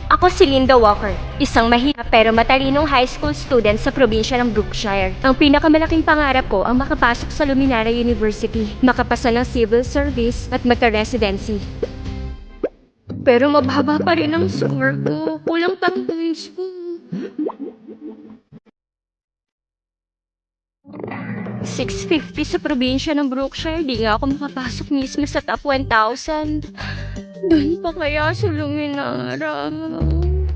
Ako si Linda Walker, isang mahina pero matalinong high school student sa probinsya ng Brookshire. Ang pinakamalaking pangarap ko ang makapasok sa Luminara University, makapasa ng civil service at magka-residency. Pero mababa pa rin ang score ko. Kulang pang high school. 650 sa probinsya ng Brookshire, di nga ako makapasok mismo sa top 1,000. Doon pa kaya sa Luminara?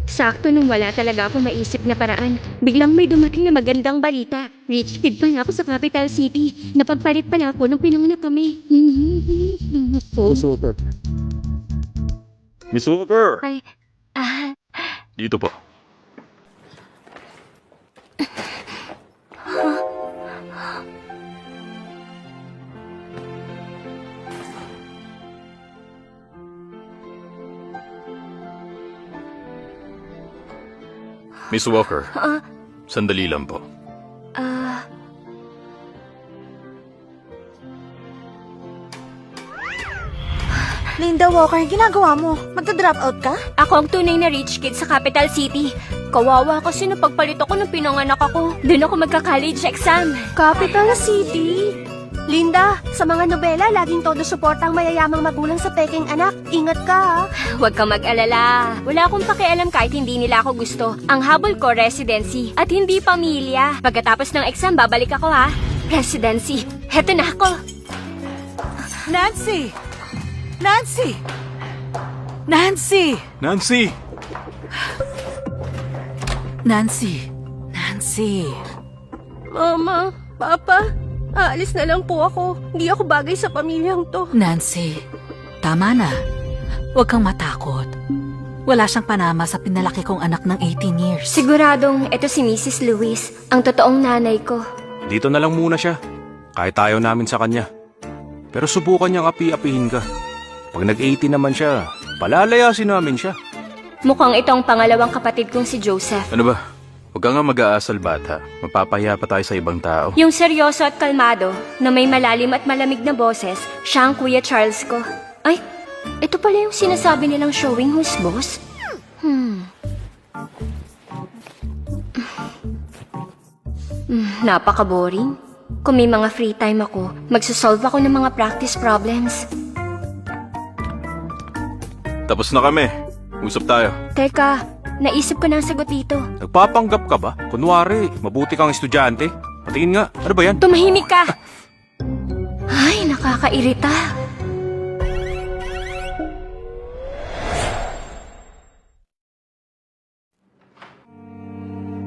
Sakto nung wala talaga ako maisip na paraan. Biglang may dumating na magandang balita. Rich kid pa nga ako sa capital city. Napagpalit pala ako nung pinanganak kami. Miss Walker. Miss Walker! Ay, Dito po. Miss Walker, sandali lang po. Linda Walker, ginagawa mo? Magda-drop out ka? Ako ang tunay na rich kid sa capital city. Kawawa kasi napagpalit ako nung pinanganak ako. Doon ako magka-college exam. Capital City? Linda, sa mga nobela, laging todo suporta ang mayayamang magulang sa peking anak. Ingat ka, ha? Huwag kang mag-alala. Wala akong pakialam kahit hindi nila ako gusto. Ang habol ko, residency. At hindi pamilya. Pagkatapos ng exam, babalik ako ha. Residency. Heto na ako. Nancy! Nancy! Nancy! Nancy! Nancy! Nancy! Mama, Papa, aalis na lang po ako. Hindi ako bagay sa pamilyang to. Nancy, tama na. Huwag kang matakot. Wala siyang panama sa pinalaki kong anak ng 18 years. Siguradong ito si Mrs. Lewis, ang totoong nanay ko. Dito na lang muna siya. Kahit ayaw namin sa kanya. Pero subukan niyang api-apihin ka. Pag nag-18 naman siya, palalayasin namin siya. Mukhang itong pangalawang kapatid kong si Joseph. Ano ba? Huwag ka nga mag-aasal bata. Mapapahiya pa tayo sa ibang tao. Yung seryoso at kalmado, na may malalim at malamig na boses, siya ang Kuya Charles ko. Ay, ito pala yung sinasabi nilang showing who's boss? Napaka-boring. Kung may mga free time ako, magsasolve ako ng mga practice problems. Tapos na kami. Usap tayo. Teka, naisip ko na ang sagot dito. Nagpapanggap ka ba? Kunwari, mabuti kang estudyante. Patingin nga. Ano ba yan? Tumahimik ka! Ay, nakakairita.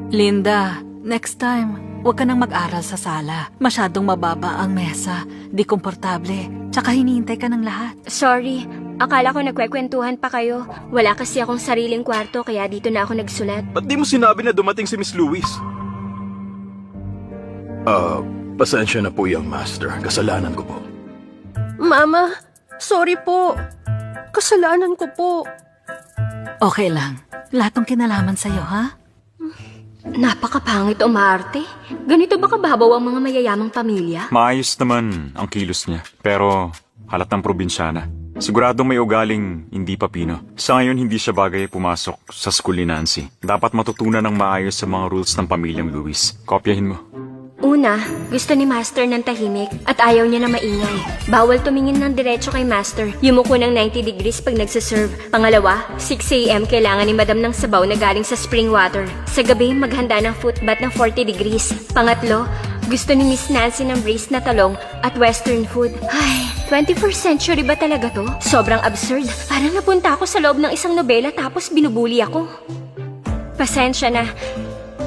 Linda, next time, huwag ka nang mag-aral sa sala. Masyadong mababa ang mesa, di komportable, tsaka hinihintay ka ng lahat. Sorry, akala ko nagkwekwentuhan pa kayo. Wala kasi akong sariling kwarto kaya dito na ako nagsulat. Ba't di mo sinabi na dumating si Miss Lewis? Pasensya na po yung master. Kasalanan ko po. Mama, sorry po. Kasalanan ko po. Okay lang, lahat ng kinalaman sa'yo, ha? Napakapangit umarte. Ganito ba kababaw ang mga mayayamang pamilya? Maayos naman ang kilos niya, pero halatang probinsyana. Siguradong may ugaling hindi papino. Sa ngayon, hindi siya bagay pumasok sa school ni Nancy. Dapat matutunan ng maayos sa mga rules ng pamilyang Lewis. Kopyahin mo. Una, gusto ni Master ng tahimik at ayaw niya na maingay. Bawal tumingin ng diretso kay Master. Yumuko ng 90 degrees pag nagsaserve. Pangalawa, 6 a.m. kailangan ni Madam ng sabaw na galing sa spring water. Sa gabi, maghanda ng footbath ng 40 degrees. Pangatlo, gusto ni Miss Nancy ng braised na talong at western food. Ay, 21st century ba talaga to? Sobrang absurd. Parang napunta ako sa loob ng isang nobela tapos binubuli ako. Pasensya na,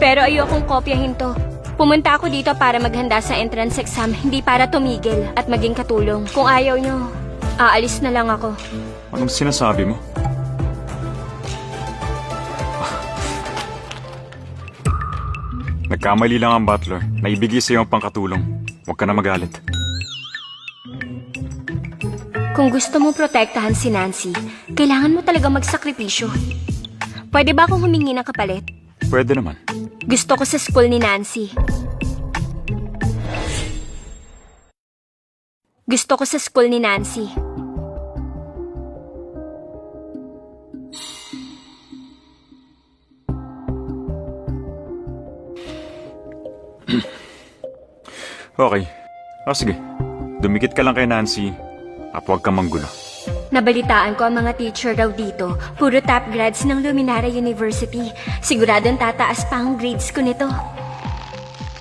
pero ayokong kopyahin to. Pumunta ako dito para maghanda sa entrance exam, hindi para tumigil at maging katulong. Kung ayaw nyo, aalis na lang ako. Anong sinasabi mo? Nagkamali lang ang butler. Naibigay sa iyo ang pangkatulong. Huwag ka na magalit. Kung gusto mo protektahan si Nancy, kailangan mo talaga magsakripisyo. Pwede ba akong humingi ng kapalit? Pwede naman. Gusto ko sa school ni Nancy. Gusto ko sa school ni Nancy. Okay. Sige. Dumikit ka lang kay Nancy at huwag kang manggulo. Nabalitaan ko ang mga teacher daw dito. Puro top grads ng Luminara University. Siguradong tataas pa ang grades ko nito.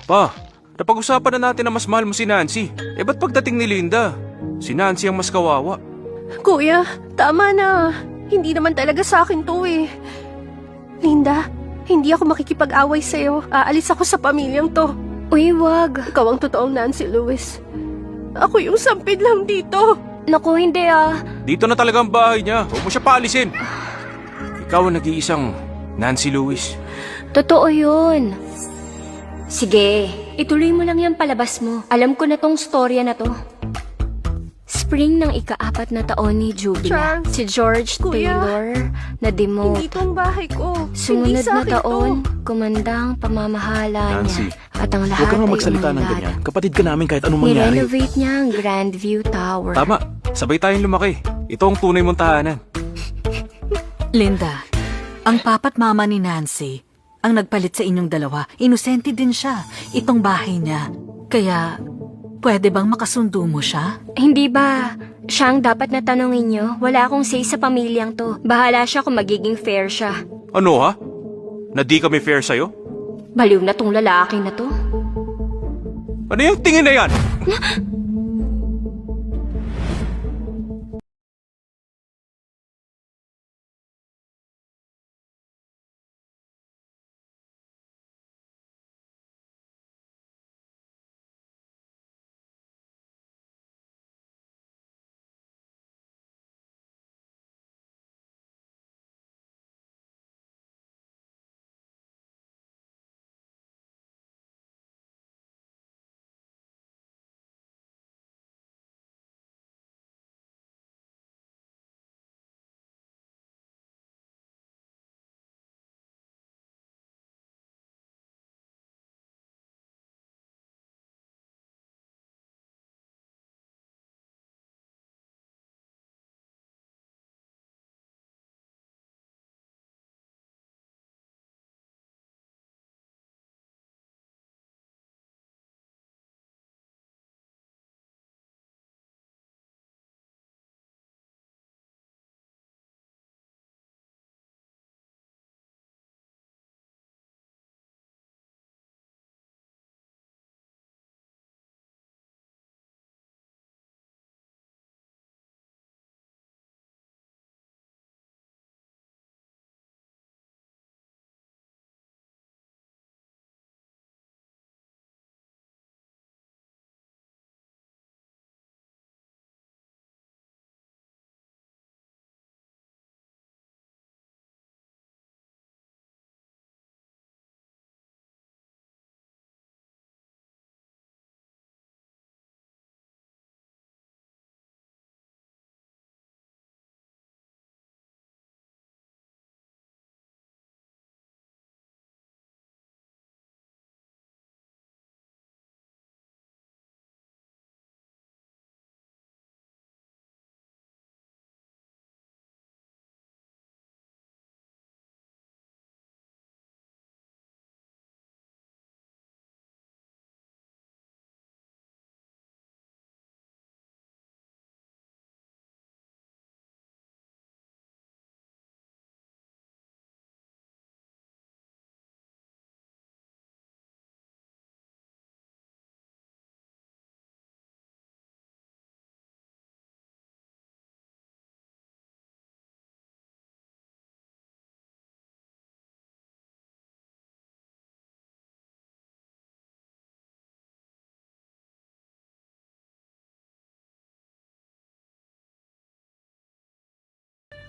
Pa, napag-usapan na natin na mas mahal mo si Nancy. Ba't pagdating ni Linda, si Nancy ang mas kawawa? Kuya, tama na. Hindi naman talaga sa akin to eh. Linda, hindi ako makikipag-away sa'yo. Aalis ako sa pamilyang to. Uy, wag. Ikaw ang totoong Nancy Lewis. Ako yung sampid lang dito. Naku, hindi ah. Dito na talaga ang bahay niya. Huwag mo siya paalisin. Ikaw ang nag-iisang Nancy Lewis. Totoo yun. Sige, ituloy mo lang yung palabas mo. Alam ko na tong storya na to. Spring ng ika-4 na taon ni Jubila, Charles, si George Kuya, Taylor na-demote. Hindi to ang bahay ko. Sumunod hindi sa na akin taon, to. kumandang pamamahala Nancy, niya. At ang lahat Huwag kang ay magsalita ng umunlad. ganyan. Kapatid ka namin kahit anong mangyari. Nirenovate niya ang Grandview Tower. Tama, sabay tayong lumaki. Ito ang tunay mong tahanan. Linda, ang papa't mama ni Nancy ang nagpalit sa inyong dalawa. Inosente din siya. Itong bahay niya. Kaya, pwede bang makasundo mo siya? Hindi ba, siya ang dapat na tanongin niyo? Wala akong say sa pamilyang to. Bahala siya kung magiging fair siya. Ano ha? Na di kami fair sa'yo? Baliw na tong lalaki na to. Ano yung tingin na yan?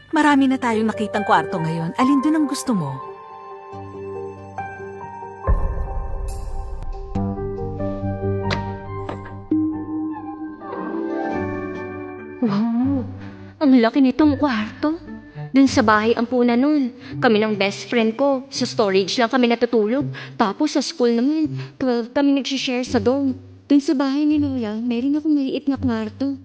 Marami na tayong nakitang kwarto ngayon. Alin doon ang gusto mo? Wow, ang laki nitong kwarto. Dun sa bahay ampunan nun, kami ng best friend ko, sa storage lang kami natutulog. Tapos sa school naman, 12 kami nagsishare sa dorm. Dun sa bahay ni Lola, meron akong maliit na kwarto.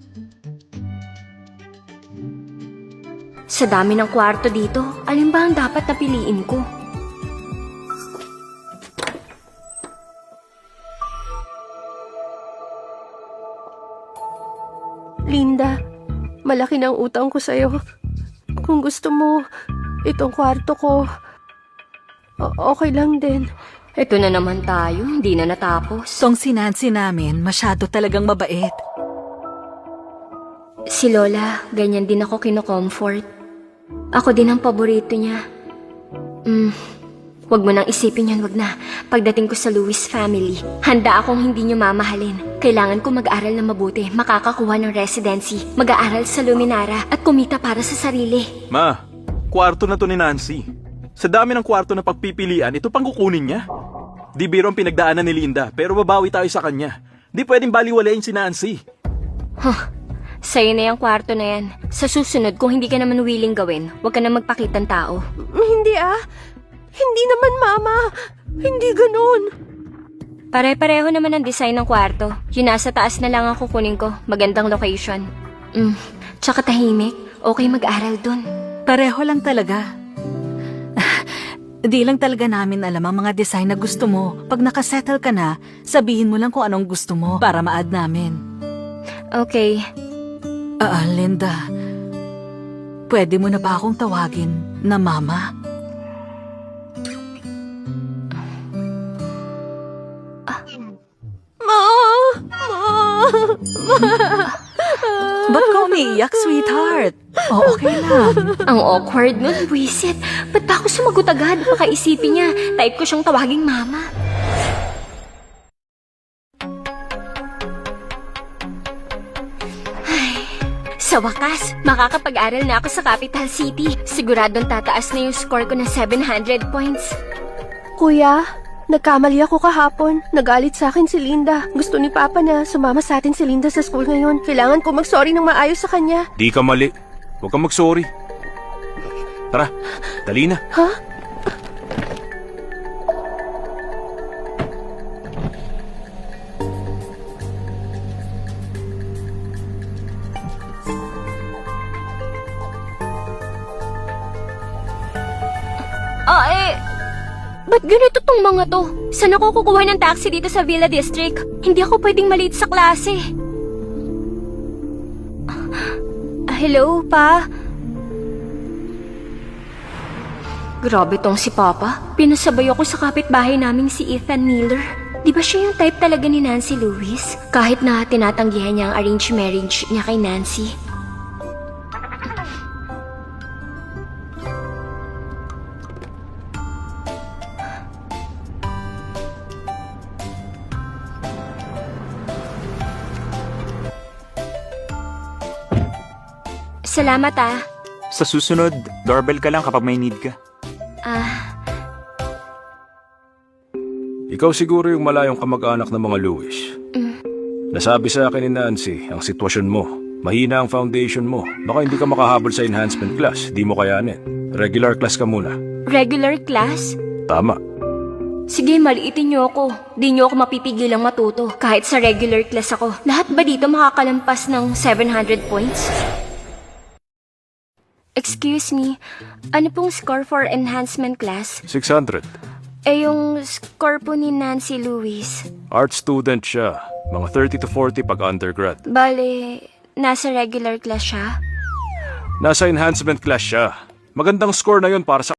Sa dami ng kwarto dito, alin ba ang dapat na piliin ko? Linda, malaki na ang utang ko sa'yo. Kung gusto mo, itong kwarto ko, okay lang din. Ito na naman tayo, hindi na natapos. Tong si Nancy namin, masyado talagang mabait. Si Lola, ganyan din ako kino-comfort. Ako din ang paborito niya. Wag mo nang isipin yan, wag na. Pagdating ko sa Lewis family, handa akong hindi niyo mamahalin. Kailangan ko mag-aral na mabuti, makakakuha ng residency, mag-aaral sa Luminara, at kumita para sa sarili. Ma, kwarto na to ni Nancy. Sa dami ng kwarto na pagpipilian, ito pang kukunin niya. Di biro ang pinagdaanan ni Linda, pero babawi tayo sa kanya. Di pwedeng baliwalayin si Nancy. Sa'yo na yung kwarto na yan. Sa susunod, kung hindi ka naman willing gawin, wag ka na magpakitang tao. Hindi Hindi naman, Mama. Hindi ganun. Pare-pareho naman ang design ng kwarto. Yung nasa taas na lang ang kukunin ko. Magandang location. Tsaka tahimik. Okay mag-aral dun. Pareho lang talaga. Di lang talaga namin alam ang mga design na gusto mo. Pag nakasettle ka na, sabihin mo lang kung anong gusto mo para ma-add namin. Okay. Linda, pwede mo na ba akong tawagin na Mama? Ba't ka umiiyak, sweetheart? Okay lang. Ang awkward nun, buwisit. Ba't ba ako sumagot agad? Baka isipin niya, type ko siyang tawaging mama. Ay, sa wakas, makakapag-aral na ako sa Capital City. Siguradong tataas na yung score ko ng 700 points. Kuya, nagkamali ako kahapon. Nagalit sa akin si Linda. Gusto ni Papa na sumama sa atin si Linda sa school ngayon. Kailangan ko mag-sorry ng maayos sa kanya. Di ka mali. Huwag kang mag-sorry. Tara, dali na. Ha? Ba't ganito tong mga to? Saan ako kukuha ng taxi dito sa Villa District? Hindi ako pwedeng malate sa klase. Hello, Pa? Grabe tong si Papa. Pinasabay ako sa kapitbahay naming si Ethan Miller. Di ba siya yung type talaga ni Nancy Lewis? Kahit na tinatanggihan niya ang arranged marriage niya kay Nancy. Salamat Sa susunod, doorbell ka lang kapag may need ka. Ikaw siguro yung malayong kamag-anak ng mga Lewis. Nasabi sa akin ni Nancy ang sitwasyon mo. Mahina ang foundation mo. Baka hindi ka makahabol sa enhancement class. Di mo kayanin. Regular class ka muna. Regular class? Tama. Sige, maliitin niyo ako. Di niyo ako mapipigilang matuto. Kahit sa regular class ako. Lahat ba dito makakalampas ng 700 points? Excuse me, ano pong score for enhancement class? 600. Yung score po ni Nancy Lewis. Art student siya. Mga 30 to 40 pag undergrad. Bale, nasa regular class siya? Nasa enhancement class siya. Magandang score na yun para sa